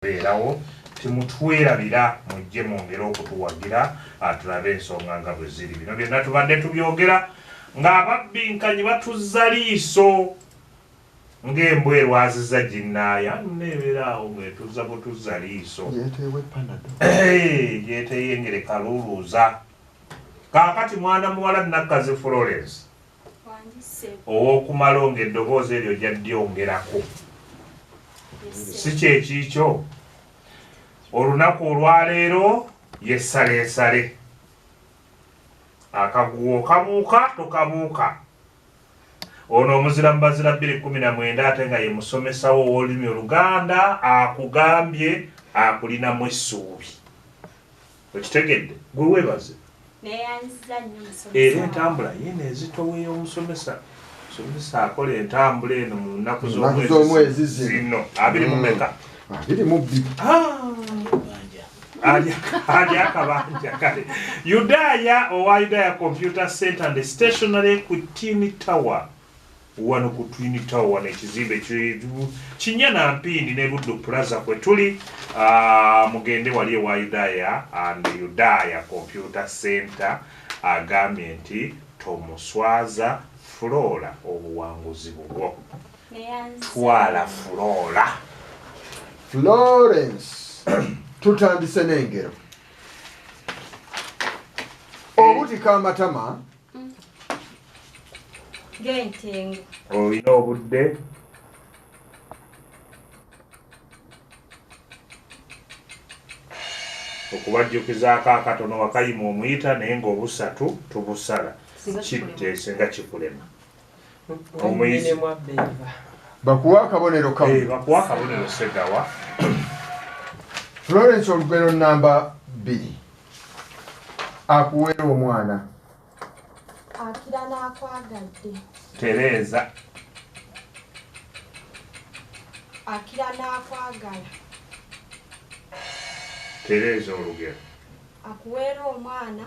beerawo timutwerabira mujje mwongera okutuwagira atulabe ensonga nga bwe ziri. Bino byonna tubadde tubyogera ng'ababinkanyi batuzza liiso ng'embwa erwaziza ginnaaya neeberaawo ng'etuzza butuzza liiso yeeteye kaluluuza. Kaakati mwana muwala Nakkazi Florence ow'okumalonga eddoboozi eryo jyaddyongerako si kyekiikyo. Olunaku olwaleero yessaleesale akaguwo kabuuka tokabuuka. Ono omuzira mu bazira 2019 ate nga ye musomesa wo w'olulimi Oluganda akugambye akulinamu essuubi. Okitegedde? Gwe weebaze. Era entambula yeeno ezitoweeyo omusomesa. Omusomesa akola entambula eno mu nnaku z'omwezi zino 20 ali akabanja kale. Yudaya owa Yudaya Computer Center and Stationery ku Twin Tower. Wano ku Twin Tower n'ekizimbe Kinyana Mpindi ne Buddu Plaza kwe tuli. Mugende wali ewa Yudaya and Yudaya Computer Center agambye nti tomuswaza Flora obuwanguzi bubwo. Twala Flora. Florence tutandise n'engero. Obuti k'amatama gentengo olina obudde okubajjukizaako akatono wakayima omuyita naye ng'obusatu tubusala kiteese nga kikulema. Omuyizi bakuwa akabonero kamu. Bakuwa akabonero Segawa. Florence olugero namba 2 akuweera omwana akira n'akwagadde. Tereza akira n'akwagala. Tereza olugero akuweera omwana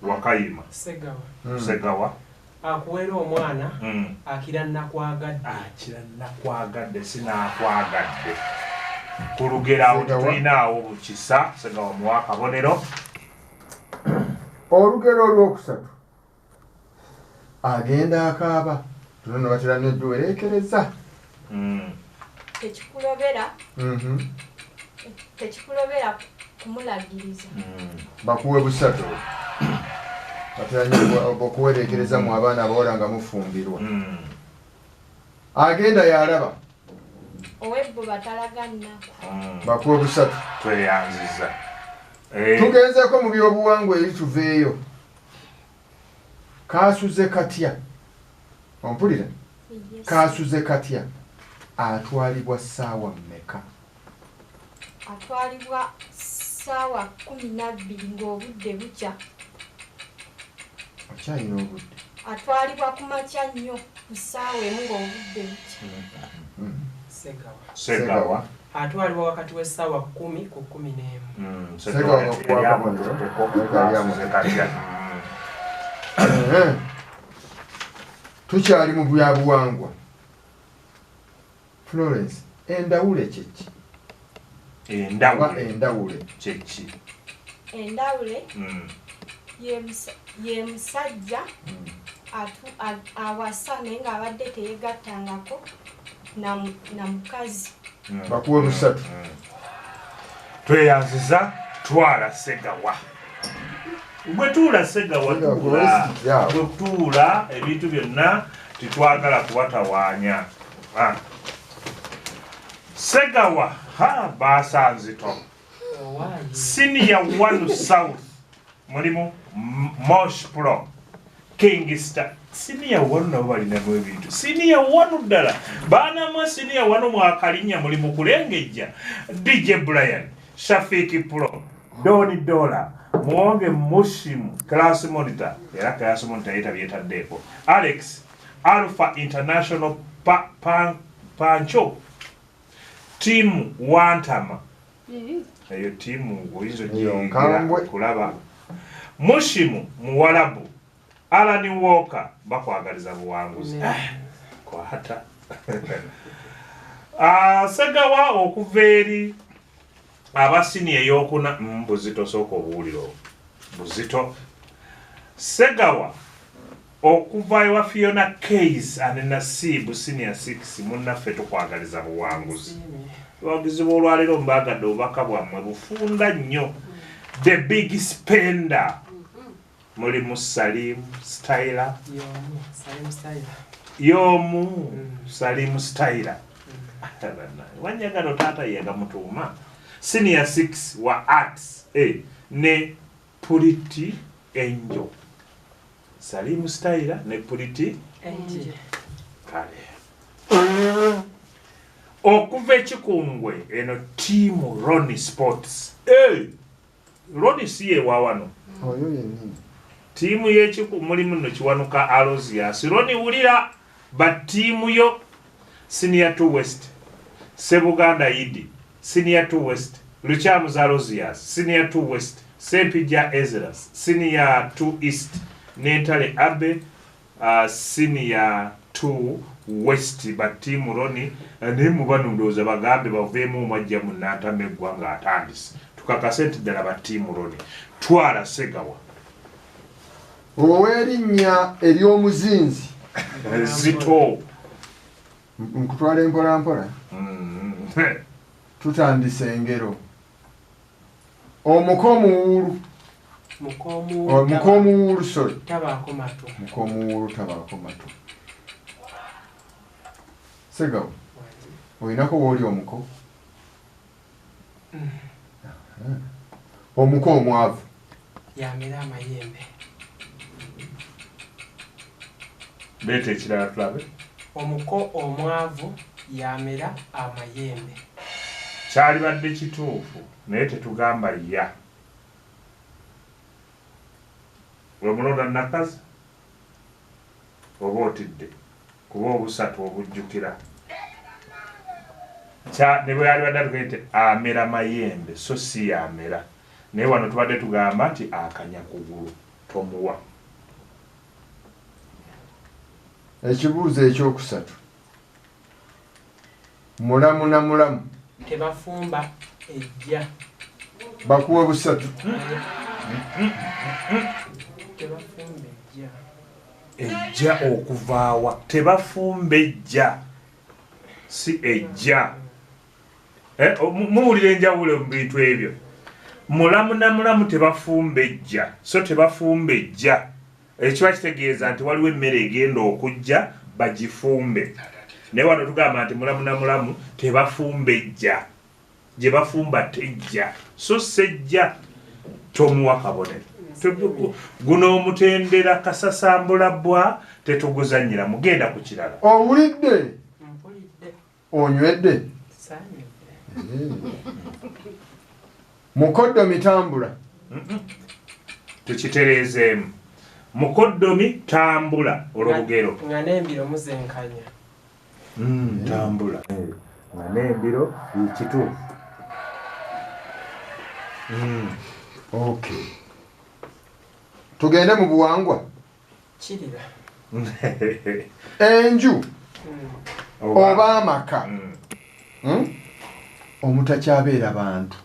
Wakayima Segawa akuweera omwana akira nakwagadde. Akira nakwagadde sinakwagadde. Ku lugero awo tulinawo bukisa Segawa muwa akabonero. Olugero olwokusatu agenda akaaba tunono batera nedduwereekereza. Tekikulobera kumulagiriza. Bakuwe busatu batera okuwereekereza mu abaana abawala nga mufumbirwa. Agenda yalaba Owebbo batalaga nnaku. bakuwe busatu. Tweyanziza. Tugenzeeko mu byobuwangwa eri tuveeyo. Kaasuze katya ompulira kaasuze katya atwalibwa ssaawa mmeka? Atwalibwa ssaawa 12 ng'obudde bukya. Okyalina obudde. Atwalibwa ku makya nnyo ku ssaawa emu ng'obudde bukya. Segawa atwalibwa wakati w'essaawa 10 ku 11. Segawa bakuwa akabonero. Tukyali mu byabuwangwa. Florence endawule kyeki? Endawule kyeki? Endawule ye musajja awasa naye ng'abadde teyegattangako na mukazi. Bakuwe busatu. Tweyanziza twala Segawa. Bwe tuula Segawa bwe tuula ebintu byonna titwagala kubatawaanya. Segawa baasanzito. Senior 1 South mulimu Mosh Pro Kingstar. Senior 1 nabo balinamu ebintu. Senior 1 ddala baanamu Senior 1 mwakalinya mulimu kulengejja DJ Brian Shafiki Pro Doni Dola Mwonge Mushimu Class Monitor era Class Monitor yetaddeeko Alex Alpha International Pancho Team Wantama eyo timu oyinza ogiyigira kulaba Mushimu Muwalabu Alan Walker bakwagaliza buwanguzi kwata Segawa okuva eri abasini eyokuna Buzito soko obuuliro Buzito Segawa okuva ewa Fiona Case and Nasibu senior 6 munnaffe tukwagaliza buwanguzi wagizi bw'olwaliro mbagadde obubaka bwammwe bufunda nnyo the big spender mulimu Salim Styler yomu Salim Styler wanyagalo tata yaga mutuuma senior 6 wa arts ne Purity Angel Salim Styler ne Purity Angel kale okuva ekikungwe eno tiimu Ronnie Sports Ronnie siye wawano oyo yennyini tiimu y'ekiku mulimu no kiwanuka Alozias Ronnie wulira ba tiimu yo Senior 2 West Sebuganda Idi Senior 2 West Luchamuza Alozias Senior 2 West Sempija Ezras Senior 2 East Nentale Abe Senior 2 West batimu Ronnie ne mubano ndoza bagambe baveemu mwajja munatame gwanga atandise tukakasente ddala batimu Ronnie twala Segawa owerinnya ery'omuzinzi Zito nkutwala empola mpola tutandise engero omukomuwulu mukomuwulu sorry tabaako matu mukomuwulu tabaako matu Segawa olinako wooli omuko omuko omwavu yamera amayembe leeta ekirala tulabe omuko omwavu yamera amayembe kyali badde kituufu naye tetugamba ya wemulonda nakazi oba otidde kuba obusatu obujjukira ne bwe yali badde atugende amera mayembe so si yamera naye wano tubadde tugamba nti akanya kugulu tomuwa ekibuuzo ekyokusatu mulamu na mulamu tebafumba ejja bakuwa busatu tebafumba ejja ejja okuvaawa tebafumba ejja si ejja muwulira enjawulo mu bintu ebyo mulamu na mulamu tebafumba ejja so tebafumba ejja ekiba kitegeeza nti waliwo emmere egenda okujja bagifumbe naye wano tugamba nti mulamu na mulamu tebafumba ejja gye bafumba tejja so sejja tomuwa kabonero guno omutendera Kasasambula Bbwa tetuguzannyira mugenda ku kirala owulidde onywedde mukoddomi tambula tukitereezeemu mukoddomi tambula olw'olugero nga n'embiro muzenkanya tambula nga n'embiro kituufu okay tugende mu buwangwa kirira enju oba amaka omutakyabeera bantu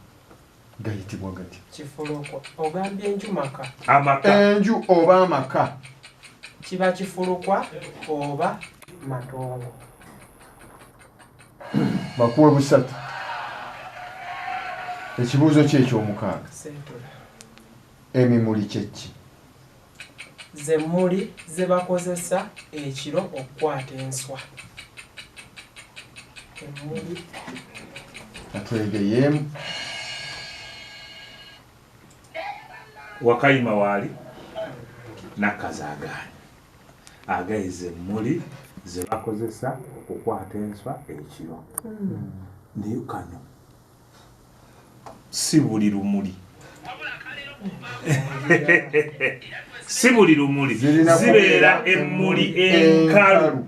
gayitibwa gati kifulukwa ogambye enju maka amaka enju oba amaka kiba kifulukwa oba matongo bakuwe busatu ekibuuzo kyekyomukaaga emimuli kyeki zemmuli ze bakozesa ekiro okukwata enswa emmuli atwegeyeemu wakayima waali nakazagaani agayiza emmuli ze bakozesa okukwata enswa ekiro naye kano si buli lumuli si buli lumuli zibeera emmuli enkalu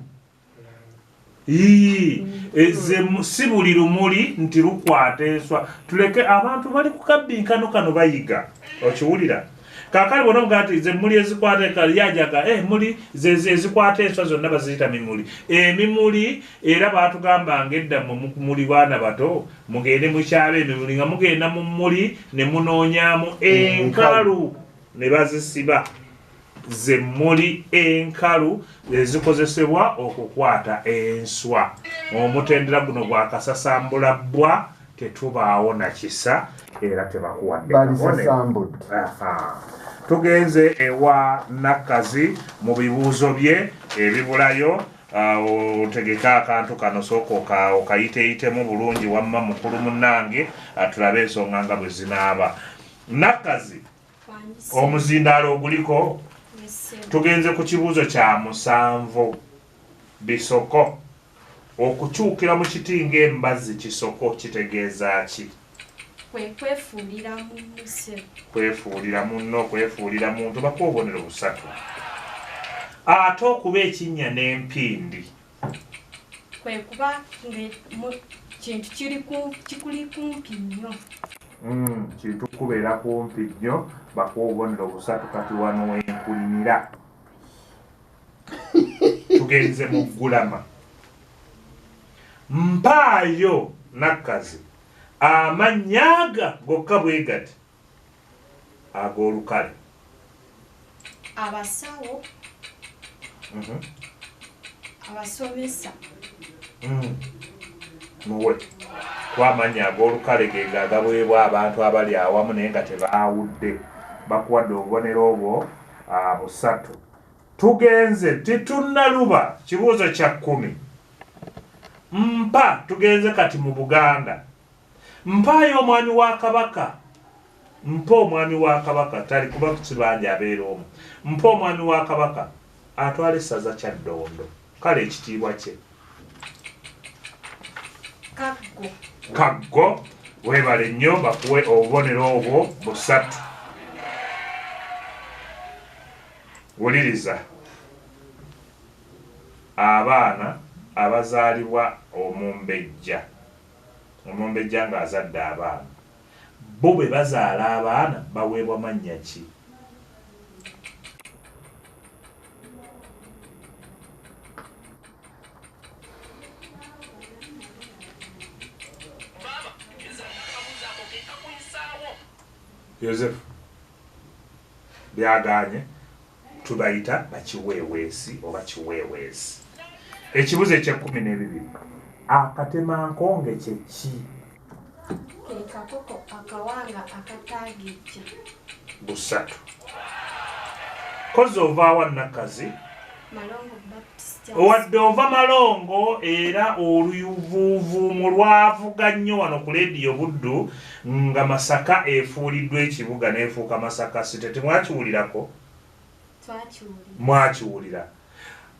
si buli lumuli nti lukwata enswa tuleke abantu bali ku kabbinkano kano bayiga okiwulira kakali bona mugati ze muli ezikwata kali yajaga muli ze ezikwata enswa zonna baziyita mimuli emimuli era batugamba ngedda mu muli bana bato mugende mukyabe emimuli nga mugenda mu muli ne munoonyamu enkalu ne bazisiba ze muli enkalu ezikozesebwa okukwata enswa omutendera guno gwa Kasasambula Bbwa tetubaawo na kisa era tebakuwadde tugenze ewa Nakazi mu bibuuzo bye ebibulayo otegeka akantu kano sooka okayiteeyitemu bulungi wamma mukulu munnange tulabe ensonga nga bwe zinaaba. Nakazi omuzindaalo oguliko tugenze ku kibuuzo kya 7 bisoko okukyukira mu kiti ng'embazzi kisoko kitegeeza ki? Kwefuulira munno kwefuulira muntu bakuwa obubonero busatu. Ate okuba ekinnya n'empindi kwe kuba kintu kikuli kumpi nnyo. Kintu kubeera kumpi nnyo bakuwa obubonero busatu. Kati wano wenkulimira tugenze mu ggulama. Mpaayo Nakazi amannyaga gokka bwe gati ag'olukale. Abasawo abasomesa muwe kwamanya ag'olukale ge gagabwebwa abantu abali awamu naye nga tebaawudde bakuwadde obubonero obwo busatu. Tugenze titunnaluba kibuuzo kya 10. Mpa tugenze kati mu Buganda. Mpaayo omwami wa Kabaka. Mpa omwami wa Kabaka tali kuba kibanja abeera omwo. Mpa omwami wa Kabaka atwala essaza Kyaddondo. Kale ekitiibwa kye Kaggo. Weebale nnyo bakuwe obubonero obwo busatu. Wuliriza abaana abazaalibwa omumbejja ng'azadde abaana bo bwe bazaala abaana baweebwa mannya ki? Yozefu byaganye tubayita bakiweeweesi oba kiweeweesi. Ekibuzo ekye-12 akatemankonge kye ki? Kakoko akawanga akataagijja. Busatu. Kozi ovaawa Nakazi? Malongo Baptist. Wadde ova Malongo era oluyuvuuvuumu lwavuga nnyo wano ku leediyo Buddu nga Masaka efuuliddwa ekibuga n'efuuka Masaka City. Temwakiwulirako? Mwakiwulira.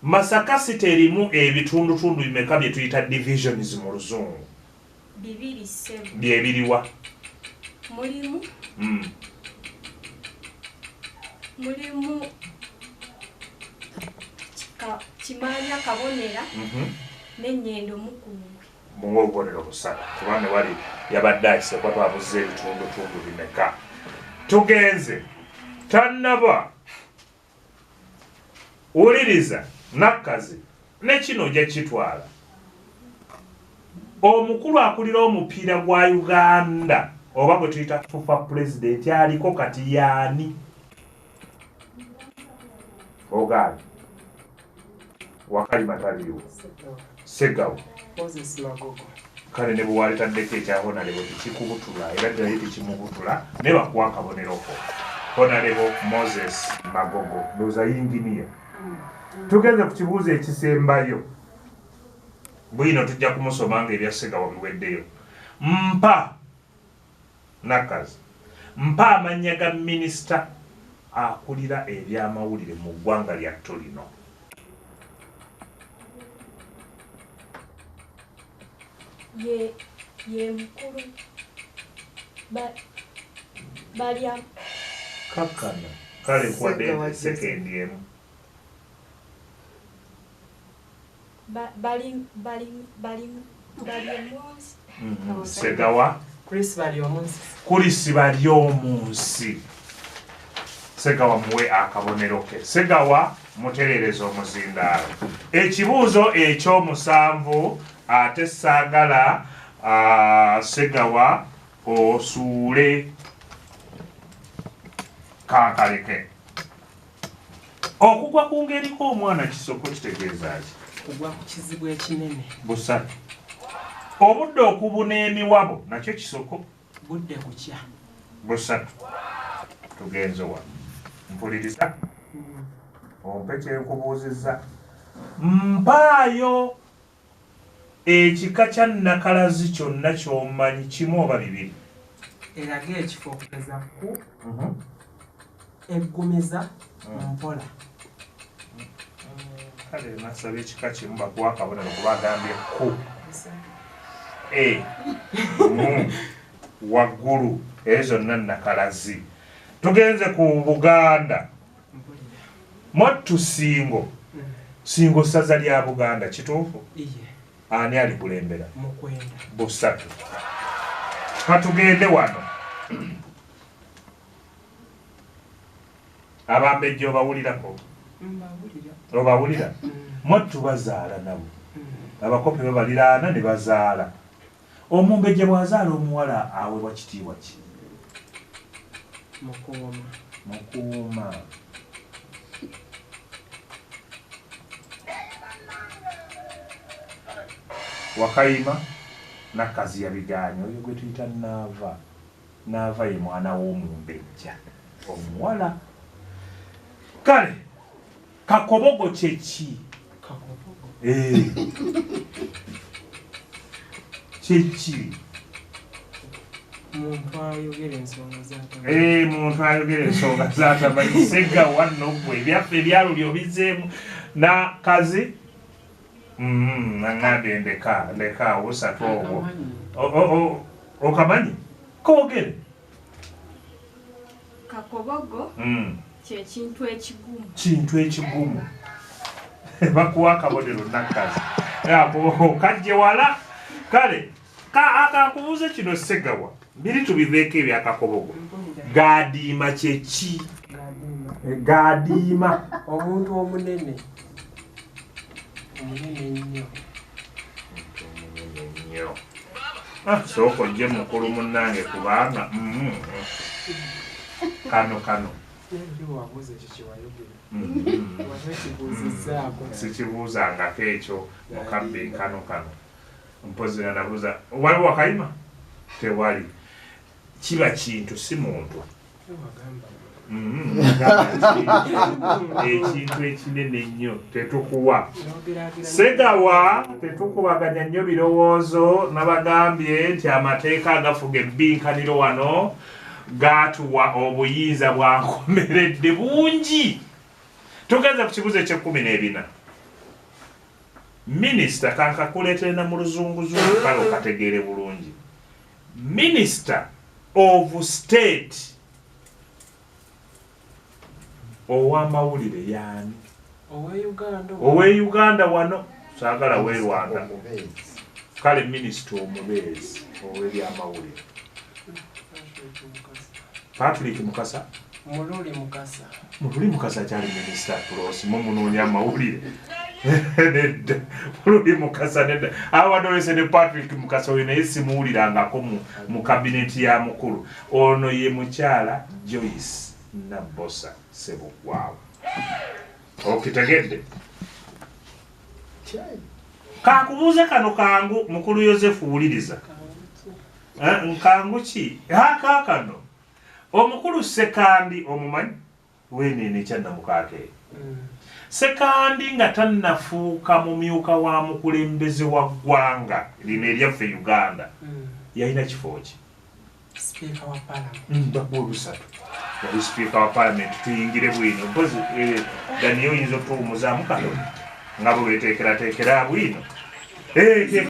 Masaka City erimu ebitundutundu bimeka bye tuyita divisions mu Luzungu? 2 bye biriwa? Mulimu Kimanya Kabonera n'Ennyendo Mukungwe. Muwe obubonero busatu kubanga wali yabadde akisekwa twabuze ebitundutundu bimeka. Tugenze tannaba wuliriza Nakazi ne kino gye kitwala. Omukulu akulira omupiira gwa Uganda oba bwe tuyita fufa president aliko kati yaani? Ogali Wakalima taliwo Segawo kale ne bwe waletaddeko ekyahonalebo tekikubutula era ddala tekimubutula ne bakuwa akaboneroko. Honalebo Moses Magogo ndowooza yinginiya. Tugenze ku kibuuzo ekisembayo. Bwino tujja kumusoma nga ebya Segawo biweddeyo. Mpa Nakazi. Mpa amannya ga minisita akulira ebyamawulire mu ggwanga lyattu lino. Ye mukulu balya Kakana kale kwadde sekendi emu. Segawa Chris bali omunsi. Kulisi bali omunsi. Segawa muwe akabonero ke. Segawa mutereereza omuzindaalo. Ekibuuzo ekyomusanvu ate saagala Segawa osuule kankaleke. Okugwa ku ngeri k'omwana Kisoko kitegeeza ki? Kugwa ku kizibu ekinene. Busatu. Obudde okubuna emiwabo nakyo Kisoko. Budde kukya. Busatu. Tugenze wano. Mpuliriza. Ompe kyenkubuuzizza. Mpaayo ekika kya nnakalazi kyonna ky'omanyi kimu oba bibiri. Erage ekifo okugeza ku eggumiza mpola. Kale nasaba ekika kimu bakuwa akabonero kuba agambye ku. Waggulu ezo zonna nnakalazi. Tugenze ku Buganda. Mwattu Singo. Singo ssaza lya Buganda kituufu? Iye. Ani alikulembera? Mukwenda. Busatu. Katugende wano. Abambejja obawulirako? Mbawulira. Obawulira? Mwattu bazaala nabo. Abakopi babaliraana ne bazaala. Omumbejja bw'azaala omuwala aweebwa kitiibwa ki? Mukuuma. Mukuuma. Wakayima Nakazi yabigaanyi oyo gwe tuyita Naava. Naava ye mwana w'omumbejja omuwala. Kale Kakobogo kye ki? Kakobogo. Kiki? Muntu ayogera ensonga z'atamanyi. Muntu ayogera ensonga z'atamanyi. Segawa nno gwe ebyaffe ebyaluli obizeemu. Nakazi nangambye ndeka obusatu obwo. Okamanyi? Koogere. Kakobogo kye kintu ekigumu. Kintu ekigumu. Bakuwa akabonero Nakazi. Kajje wala. Kale akakubuuze kino Segawa. Biri tubiveeko ebyakakobogo. Gaadiima kye ki? Gaadiima. Omuntu omunene. Omunene nnyo. Nnyo. Sooka ojje mukulu munnange kubanga kano. Sikibuuzangako ekyo mu Akabbiinkano kano. Mpozi nga nabuuza waliwo Wakayima? Tewali. Kiba kintu si muntu. Ekintu ekinene ennyo tetukuwa. Segawa tetukubaganya nnyo birowoozo nabagambye nti amateeka agafuga ebbinkaniro wano gaatuwa obuyinza bwankomeredde bungi. Tugenze ku kibuuzo eky'e14. Minisita kankakuleetere na mu luzunguzungu kale okategeere bulungi. Minister of State ow'amawulire yaani? Owe Uganda wano saagala weerwanda. Kale minisita omubeezi ow'ebyamawulire. Patrick Mukasa? Mululi Mukasa kyali minisita Tulosi mumunoonya amawulire. Nedda. Mululi Mukasa nedda. Awadolese ne Patrick Mukasa oyo naye simuwulirangako mu kabineti ya mukulu. Ono ye mukyala Joyce Nabbosa Ssebugwawo. Okitegedde? Kankubuuze kano kangu mukulu Yozefu wuliriza. Nkangu ki? Kaakano. Omukulu Sekandi omumanyi? Weenene kyannamukaake. Sekandi nga tannafuuka mumyuka wa mukulembeze wa ggwanga lino eryaffe Uganda. Yalina kifo ki? Speaker wa Parliament. Bakuwa olusatu. Yali Speaker wa Parliament tuyingire bwino. Mpozi Dani oyinza otuwumuzaamu kano nga bwe weteekerateekera bwino.